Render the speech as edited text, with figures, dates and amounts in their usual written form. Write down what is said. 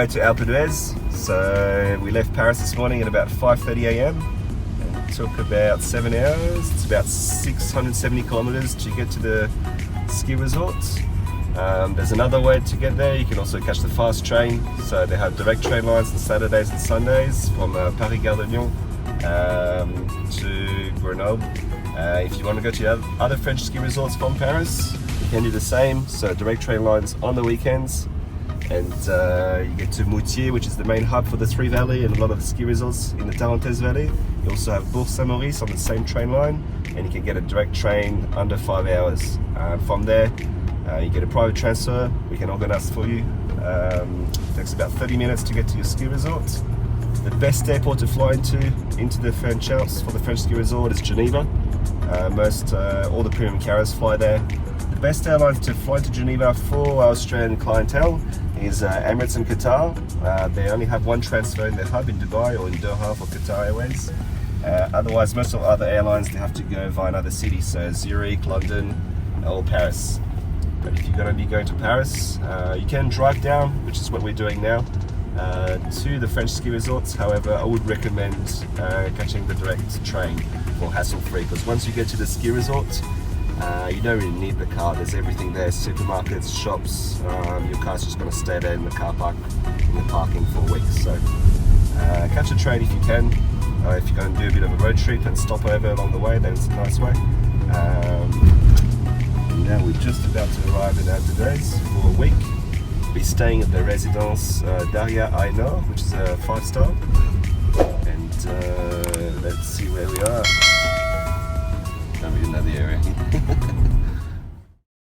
way to Alpe d'Huez. So we left Paris this morning at about 5:30 a.m. and it took about 7 hours. It's about 670 kilometers to get to the ski resort. There's another way to get there. You can also catch the fast train. So they have direct train lines on Saturdays and Sundays from Paris Gare de Lyon to Grenoble. If you want to go to other French ski resorts from Paris, you can do the same. So direct train lines on the weekends, and you get to Moutiers, which is the main hub for the Three Valley and a lot of the ski resorts in the Tarentaise Valley. You also have Bourg St Maurice on the same train line, and you can get a direct train under 5 hours. From there, you get a private transfer. We can organize for you. It takes about 30 minutes to get to your ski resort. The best airport to fly into the French Alps for the French ski resort is Geneva. All the premium carriers fly there. The best airlines to fly to Geneva for our Australian clientele is Emirates and Qatar. They only have one transfer in their hub in Dubai or in Doha for Qatar Airways. Otherwise, most of the other airlines, they have to go via another city, so Zurich, London, or Paris. But if you're going to be going to Paris, you can drive down, which is what we're doing now, to the French ski resorts. However, I would recommend catching the direct train for hassle-free, because once you get to the ski resort, you don't really need the car. There's everything there, supermarkets, shops. Your car's just going to stay there in the car park, in the parking for weeks. So catch a train if you can. If you're going to do a bit of a road trip and stop over along the way, then it's a nice way. Now we're just about to arrive in Alpe d'Huez for a week. We're staying at the residence Daria-I, which is a 5-star.